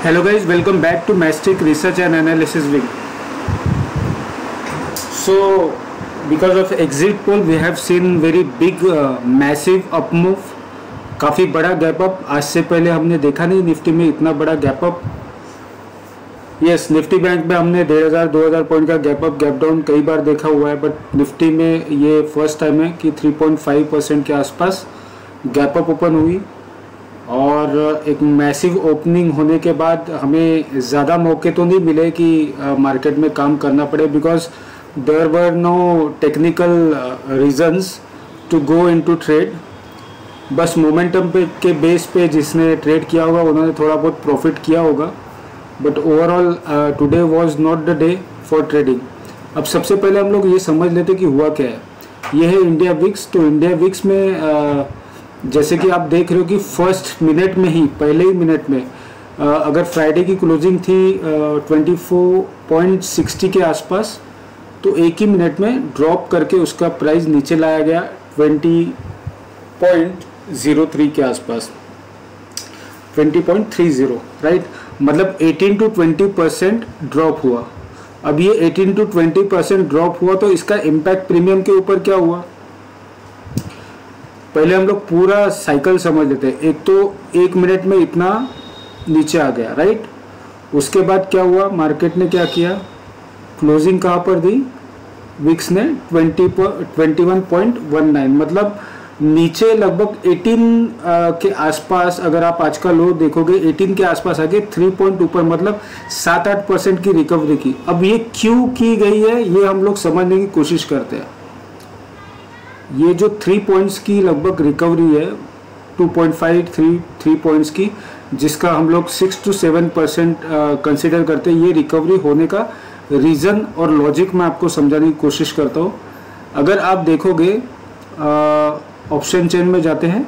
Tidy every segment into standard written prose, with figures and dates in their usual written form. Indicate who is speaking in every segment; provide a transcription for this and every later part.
Speaker 1: Hello guys, welcome back to Mastic Research and Analysis Wing. So because of exit poll we have seen very big massive up move, काफ़ी बड़ा gap up. आज से पहले हमने देखा नहीं Nifty में इतना बड़ा gap up. Yes, Nifty bank में हमने 1500-2000 पॉइंट का गैप अप गैप डाउन कई बार देखा हुआ है, बट निफ्टी में ये फर्स्ट टाइम है कि 3.5% के आसपास गैप अप ओपन हुई और एक मैसिव ओपनिंग होने के बाद हमें ज़्यादा मौके तो नहीं मिले कि मार्केट में काम करना पड़े, because there were no technical reasons to go into trade. बस मोमेंटम के बेस पे जिसने ट्रेड किया होगा उन्होंने थोड़ा बहुत प्रॉफिट किया होगा, but overall today was not the day for trading. अब सबसे पहले हम लोग ये समझ लेते कि हुआ क्या है. ये है इंडिया विक्स. तो इंडिया विक्स में जैसे कि आप देख रहे हो कि फर्स्ट मिनट में ही, पहले ही मिनट में अगर फ्राइडे की क्लोजिंग थी 24.60 के आसपास, तो एक ही मिनट में ड्रॉप करके उसका प्राइस नीचे लाया गया 20.03 के आसपास, 20.30, राइट. मतलब 18 to 20% ड्रॉप हुआ. अब ये 18 to 20% ड्रॉप हुआ तो इसका इम्पैक्ट प्रीमियम के ऊपर क्या हुआ, पहले हम लोग पूरा साइकिल समझ लेते हैं. एक तो एक मिनट में इतना नीचे आ गया, राइट. उसके बाद क्या हुआ, मार्केट ने क्या किया, क्लोजिंग कहाँ पर दी, विक्स ने 21.19, मतलब नीचे लगभग 18 के आसपास. अगर आप आज का लो देखोगे 18 के आसपास आके 3 पॉइंट ऊपर, मतलब 7-8% की रिकवरी की. अब ये क्यों की गई है ये हम लोग समझने की कोशिश करते हैं. ये जो 3 पॉइंट्स की लगभग रिकवरी है, 2.5-3 पॉइंट्स की, जिसका हम लोग 6 to 7% कंसिडर करते हैं, ये रिकवरी होने का रीज़न और लॉजिक मैं आपको समझाने की कोशिश करता हूँ. अगर आप देखोगे ऑप्शन चेन में जाते हैं,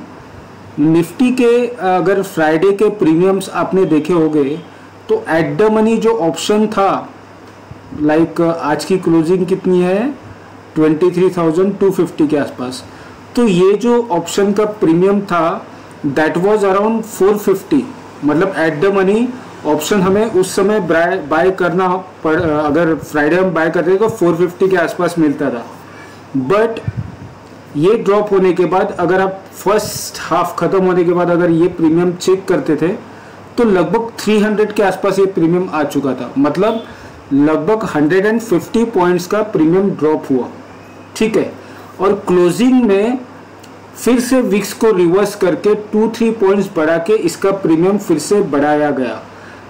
Speaker 1: निफ्टी के अगर फ्राइडे के प्रीमियम्स आपने देखे होंगे तो एट द मनी जो ऑप्शन था, लाइक आज की क्लोजिंग कितनी है 23,250 के आसपास, तो ये जो ऑप्शन का प्रीमियम था दैट वाज अराउंड 450. मतलब एट द मनी ऑप्शन हमें उस समय बाय करना पड़, अगर फ्राइडे हम बाय करते तो 450 के आसपास मिलता था. बट ये ड्रॉप होने के बाद अगर आप फर्स्ट हाफ ख़त्म होने के बाद अगर ये प्रीमियम चेक करते थे तो लगभग 300 के आसपास ये प्रीमियम आ चुका था. मतलब लगभग 150 पॉइंट्स का प्रीमियम ड्रॉप हुआ, ठीक है. और क्लोजिंग में फिर से विक्स को रिवर्स करके 2-3 पॉइंट्स बढ़ा के इसका प्रीमियम फिर से बढ़ाया गया.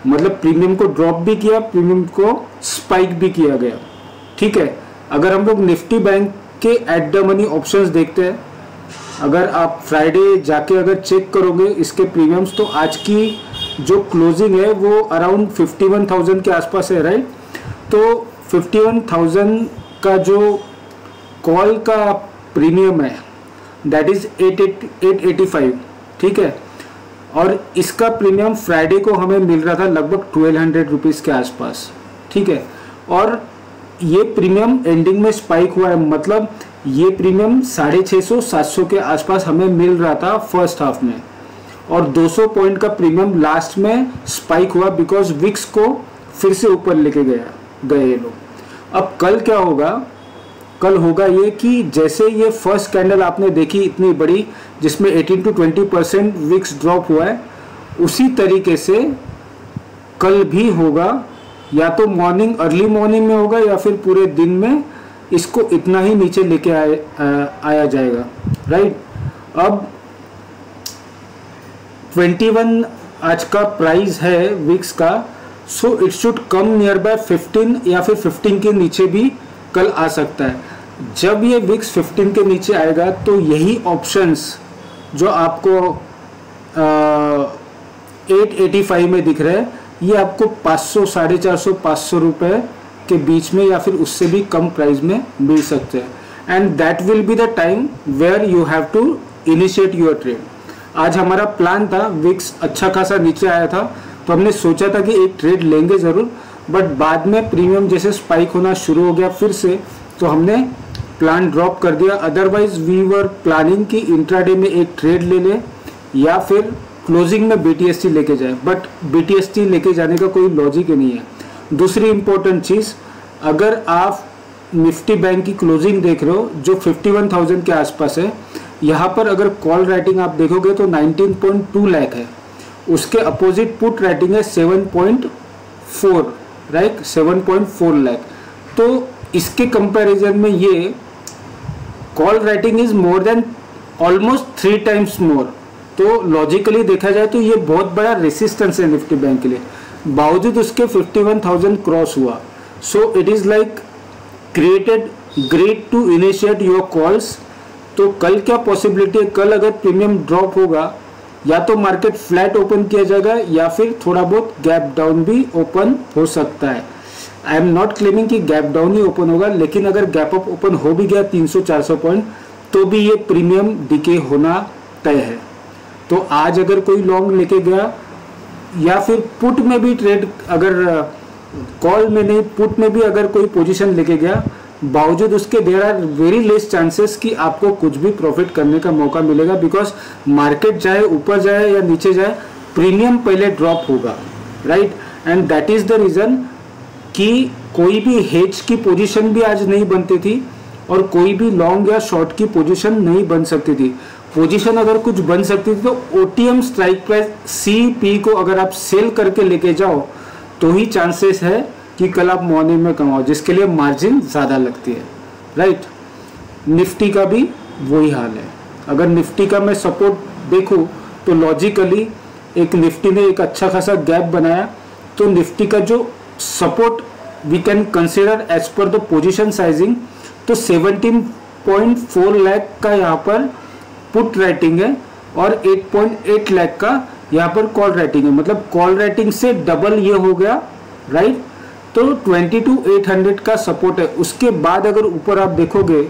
Speaker 1: मतलब प्रीमियम को ड्रॉप भी किया, प्रीमियम को स्पाइक भी किया गया, ठीक है. अगर हम लोग निफ्टी बैंक के एट द मनी ऑप्शंस देखते हैं, अगर आप फ्राइडे जाके अगर चेक करोगे इसके प्रीमियम्स, तो आज की जो क्लोजिंग है वो अराउंड 51,000 के आसपास है, राइट. तो 51,000 का जो कॉल का प्रीमियम है दैट इज 885, ठीक है. और इसका प्रीमियम फ्राइडे को हमें मिल रहा था लगभग 1200 रुपीज़ के आसपास, ठीक है. और ये प्रीमियम एंडिंग में स्पाइक हुआ है, मतलब ये प्रीमियम 650-700 के आसपास हमें मिल रहा था फर्स्ट हाफ में, और 200 पॉइंट का प्रीमियम लास्ट में स्पाइक हुआ बिकॉज विक्स को फिर से ऊपर लेके गए ये लोग. अब कल क्या होगा, कल होगा ये कि जैसे ये फर्स्ट कैंडल आपने देखी इतनी बड़ी जिसमें 18 to 20% विक्स ड्रॉप हुआ है, उसी तरीके से कल भी होगा. या तो मॉर्निंग, अर्ली मॉर्निंग में होगा या फिर पूरे दिन में इसको इतना ही नीचे लेके आया जाएगा, राइट. अब 21 आज का प्राइस है विक्स का, so it should come near by 15 या फिर 15 के नीचे भी कल आ सकता है. जब ये विक्स 15 के नीचे आएगा तो यही ऑप्शंस जो आपको 885 में दिख रहे हैं, ये आपको 500, 450-500 रुपये के बीच में या फिर उससे भी कम प्राइस में मिल सकते हैं. And that will be the time where you have to initiate your trade. आज हमारा प्लान था, विक्स अच्छा खासा नीचे आया था तो हमने सोचा था कि एक ट्रेड लेंगे ज़रूर, बट बाद में प्रीमियम जैसे स्पाइक होना शुरू हो गया फिर से, तो हमने प्लान ड्रॉप कर दिया. अदरवाइज वी वर प्लानिंग कि इंट्राडे में एक ट्रेड ले लें या फिर क्लोजिंग में BTST लेके जाए, बट BTST लेके जाने का कोई लॉजिक ही नहीं है। दूसरी इंपॉर्टेंट चीज़, अगर आप निफ्टी बैंक की क्लोजिंग देख रहे हो जो 51,000 के आसपास है, यहाँ पर अगर कॉल राइटिंग आप देखोगे तो 19.2 लाख है, उसके अपोजिट पुट राइटिंग है 7.4, राइट, 7.4 लाख। तो इसके कंपैरिजन में ये call writing is more than almost 3 times more. तो लॉजिकली देखा जाए तो ये बहुत बड़ा रेसिस्टेंस है निफ्टी बैंक के लिए, बावजूद उसके 51,000 क्रॉस हुआ। So it is like created great to initiate your calls. तो कल क्या पॉसिबिलिटी है, कल अगर प्रीमियम ड्रॉप होगा या तो मार्केट फ्लैट ओपन किया जाएगा या फिर थोड़ा बहुत गैप डाउन भी ओपन हो सकता है। आई एम नॉट क्लेमिंग कि गैप डाउन ही ओपन होगा, लेकिन अगर गैप अप ओपन हो भी गया 300-400 पॉइंट तो भी ये प्रीमियम डिके होना तय है। तो आज अगर कोई लॉन्ग लेके गया या फिर पुट में भी ट्रेड, अगर कॉल में नहीं पुट में भी अगर कोई पोजीशन लेके गया, बावजूद उसके there are very less chances कि आपको कुछ भी प्रॉफिट करने का मौका मिलेगा, बिकॉज मार्केट चाहे ऊपर जाए या नीचे जाए प्रीमियम पहले ड्रॉप होगा, right. And that is the reason कि कोई भी हेज की पोजीशन भी आज नहीं बनती थी और कोई भी लॉन्ग या शॉर्ट की पोजीशन नहीं बन सकती थी। पोजीशन अगर कुछ बन सकती थी तो OTM स्ट्राइक प्राइस CP को अगर आप सेल करके लेके जाओ तो ही चांसेस है कि कल आप मॉर्निंग में कमाओ, जिसके लिए मार्जिन ज़्यादा लगती है, राइट। निफ्टी का भी वही हाल है। अगर निफ्टी का मैं सपोर्ट देखूँ तो लॉजिकली एक निफ्टी ने एक अच्छा खासा गैप बनाया, तो निफ्टी का जो support we can consider as per the position sizing, तो 17.4 लाख का यहाँ पर पुट राइटिंग है और 8.8 लाख का यहाँ पर कॉल राइटिंग है, मतलब कॉल राइटिंग से डबल ये हो गया, राइट। तो 22,800 का सपोर्ट है। उसके बाद अगर ऊपर आप देखोगे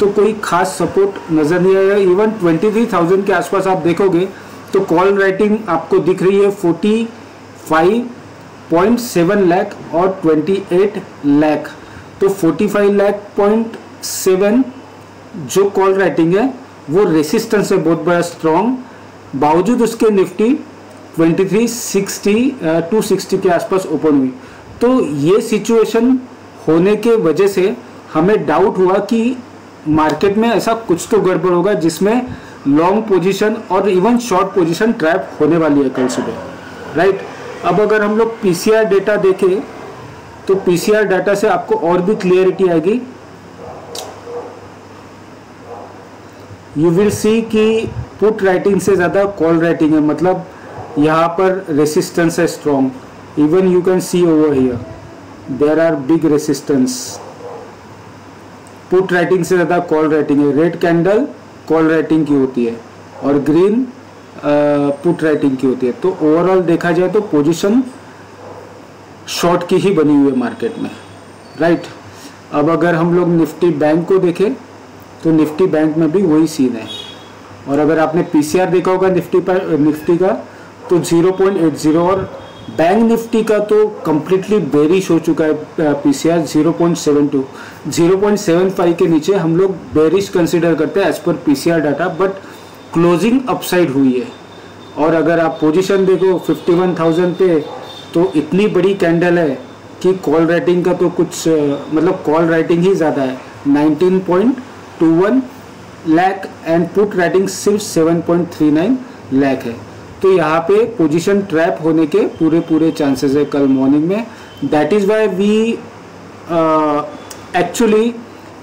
Speaker 1: तो कोई खास सपोर्ट नजर नहीं आएगा। इवन 23,000 के आसपास आप देखोगे तो कॉल राइटिंग आपको दिख रही है 45.7 लाख और 28 लाख। तो 45 लाख .7 जो कॉल राइटिंग है वो रेसिस्टेंस है बहुत बड़ा स्ट्रॉन्ग, बावजूद उसके निफ्टी 260 के आसपास ओपन हुई। तो ये सिचुएशन होने के वजह से हमें डाउट हुआ कि मार्केट में ऐसा कुछ तो गड़बड़ होगा जिसमें लॉन्ग पोजीशन और इवन शॉर्ट पोजीशन ट्रैप होने वाली है कल सुबह, राइट। अब अगर हम लोग PCR डेटा देखें तो PCR डाटा से आपको और भी क्लियरिटी आएगी। यू विल सी कि पुट राइटिंग से ज़्यादा कॉल राइटिंग है, मतलब यहाँ पर रेसिस्टेंस है strong. Even you can see over here there are big resistance. Put writing से ज़्यादा कॉल राइटिंग है। रेड कैंडल कॉल राइटिंग की होती है और ग्रीन पुट राइटिंग की होती है। तो ओवरऑल देखा जाए तो पोजीशन शॉर्ट की ही बनी हुई है मार्केट में, राइट। अब अगर हम लोग निफ्टी बैंक को देखें तो निफ्टी बैंक में भी वही सीन है। और अगर आपने PCR देखा होगा निफ्टी का तो 0.80 और बैंक निफ्टी का तो कम्प्लीटली बेरिश हो चुका है। PCR 0.72, 0.75 के नीचे हम लोग बेरिश कंसिडर करते हैं as per PCR data, but closing upside हुई है। और अगर आप पोजीशन देखो 51,000 पे तो इतनी बड़ी कैंडल है कि कॉल राइटिंग का तो कुछ मतलब कॉल राइटिंग ही ज़्यादा है, 19.21 लाख एंड पुट राइटिंग सिर्फ 7.39 लाख है। तो यहाँ पे पोजीशन ट्रैप होने के पूरे चांसेस है कल मॉर्निंग में। That is why we actually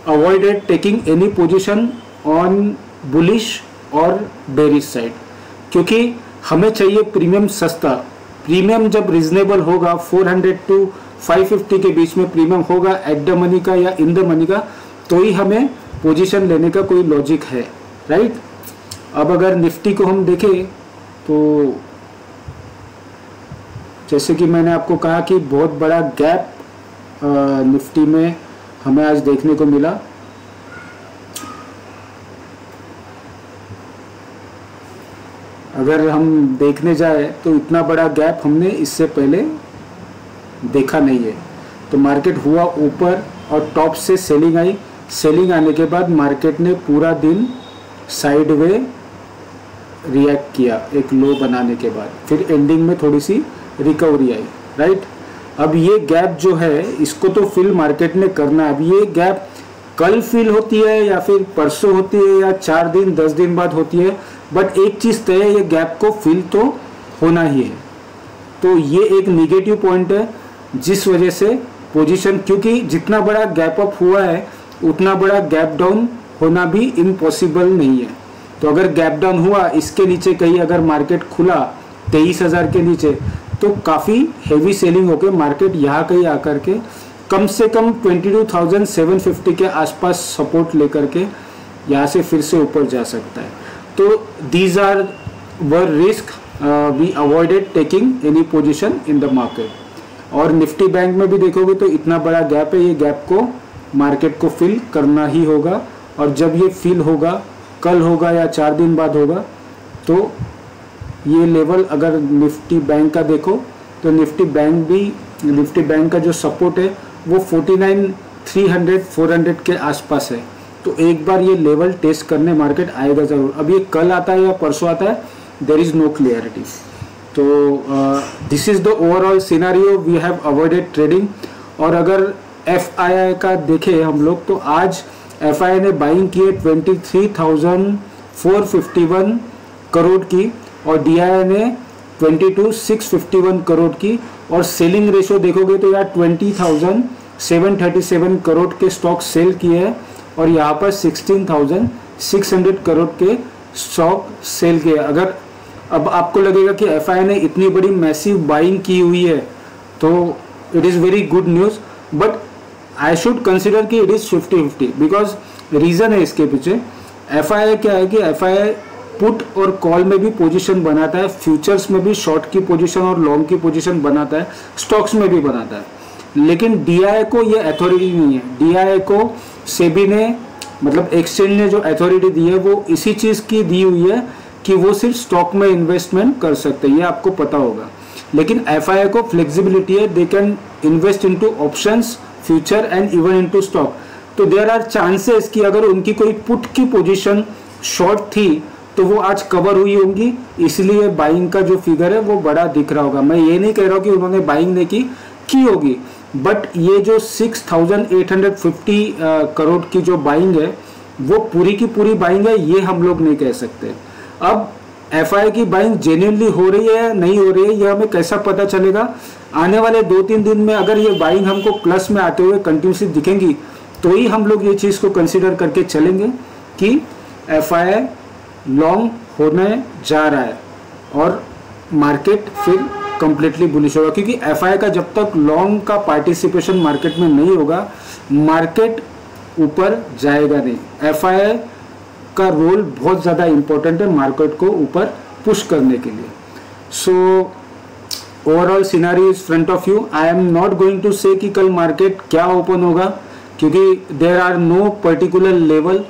Speaker 1: avoided taking any position on bullish और बेरिश साइड, क्योंकि हमें चाहिए प्रीमियम सस्ता। प्रीमियम जब रिजनेबल होगा 400 to 550 के बीच में प्रीमियम होगा एट द मनी का या इन द मनी का, तो ही हमें पोजीशन लेने का कोई लॉजिक है, राइट। अब अगर निफ्टी को हम देखें तो जैसे कि मैंने आपको कहा कि बहुत बड़ा गैप निफ्टी में हमें आज देखने को मिला। अगर हम देखने जाए तो इतना बड़ा गैप हमने इससे पहले देखा नहीं है। तो मार्केट हुआ ऊपर और टॉप से सेलिंग आई, सेलिंग आने के बाद मार्केट ने पूरा दिन साइडवे रिएक्ट किया एक लो बनाने के बाद, फिर एंडिंग में थोड़ी सी रिकवरी आई, राइट। अब ये गैप जो है इसको तो फिल मार्केट ने करना है। अब ये गैप कल फिल होती है या फिर परसों होती है या 4 दिन 10 दिन बाद होती है, बट एक चीज़ तय है, ये गैप को फिल तो होना ही है। तो ये एक निगेटिव पॉइंट है जिस वजह से पोजीशन, क्योंकि जितना बड़ा गैप अप हुआ है उतना बड़ा गैप डाउन होना भी इम्पॉसिबल नहीं है। तो अगर गैप डाउन हुआ इसके नीचे कहीं अगर मार्केट खुला 23,000 के नीचे, तो काफ़ी हैवी सेलिंग होकर मार्केट यहाँ कहीं आकर के कम से कम 22,750 के आसपास सपोर्ट लेकर के यहाँ से फिर से ऊपर जा सकता है। तो these are were risk we avoided taking any position in the market. और निफ्टी बैंक में भी देखोगे तो इतना बड़ा गैप है, ये गैप को मार्केट को फिल करना ही होगा। और जब ये फिल होगा, कल होगा या 4 दिन बाद होगा, तो ये लेवल अगर निफ्टी बैंक का देखो तो निफ्टी बैंक का जो सपोर्ट है वो 49,300 400 के आसपास है। तो एक बार ये लेवल टेस्ट करने मार्केट आएगा ज़रूर। अब ये कल आता है या परसों आता है, देयर इज़ नो क्लियरिटी। तो this is the overall scenario, we have avoided trading. और अगर FII का देखें हम लोग, तो आज FII ने बाइंग की है 23,451 करोड़ की और DII ने 22,651 करोड़ की। और सेलिंग रेशो देखोगे तो यार 20,737 करोड़ के स्टॉक सेल किए हैं और यहाँ पर 16,600 करोड़ के स्टॉक सेल किए। अगर अब आपको लगेगा कि FII ने इतनी बड़ी मैसिव बाइंग की हुई है तो it is very good news, but I should consider कि इट इज़ 50-50, बिकॉज रीज़न है इसके पीछे। FII क्या है कि FII पुट और कॉल में भी पोजीशन बनाता है, फ्यूचर्स में भी शॉर्ट की पोजीशन और लॉन्ग की पोजीशन बनाता है, स्टॉक्स में भी बनाता है। लेकिन DII को ये अथॉरिटी नहीं है। DII को सेबी ने, मतलब एक्सचेंज ने जो अथॉरिटी दी है वो इसी चीज़ की दी हुई है कि वो सिर्फ स्टॉक में इन्वेस्टमेंट कर सकते हैं, ये आपको पता होगा। लेकिन FII को फ्लेक्सिबिलिटी है, they can invest into options, future and even into stock. तो देयर आर चांसेस कि अगर उनकी कोई पुट की पोजीशन शॉर्ट थी तो वो आज कवर हुई होंगी, इसलिए बाइंग का जो फिगर है वो बड़ा दिख रहा होगा। मैं ये नहीं कह रहा हूँ कि उन्होंने बाइंग नहीं की होगी, बट ये जो 6,850 करोड़ की जो बाइंग है वो पूरी की पूरी बाइंग है, ये हम लोग नहीं कह सकते। अब FII की बाइंग जेन्युइनली हो रही है नहीं हो रही है, ये हमें कैसा पता चलेगा? आने वाले 2-3 दिन में अगर ये बाइंग हमको प्लस में आते हुए कंटिन्यूसली दिखेंगी तो ही हम लोग ये चीज़ को कंसिडर करके चलेंगे कि FII लॉन्ग होने जा रहा है और मार्केट फिर कंप्लीटली बुलिश होगा। क्योंकि FII का जब तक लॉन्ग का पार्टिसिपेशन मार्केट में नहीं होगा, मार्केट ऊपर जाएगा नहीं। FII का रोल बहुत ज़्यादा इम्पोर्टेंट है मार्केट को ऊपर पुश करने के लिए। So overall scenario is front of you. I am not going to say कि कल मार्केट क्या ओपन होगा, क्योंकि there are no particular level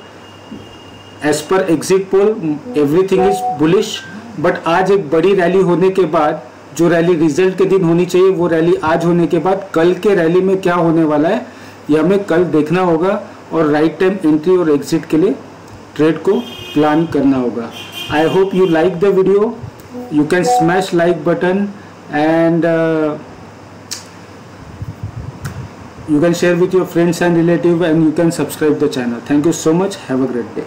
Speaker 1: as per exit poll, everything is bullish. But आज एक बड़ी रैली होने के बाद, जो रैली रिजल्ट के दिन होनी चाहिए वो रैली आज होने के बाद कल के रैली में क्या होने वाला है ये हमें कल देखना होगा और राइट टाइम एंट्री और एग्जिट के लिए ट्रेड को प्लान करना होगा। I hope you like the video, you can smash like button and you can share with your friends and relatives and you can subscribe the channel. Thank you so much. Have a great day.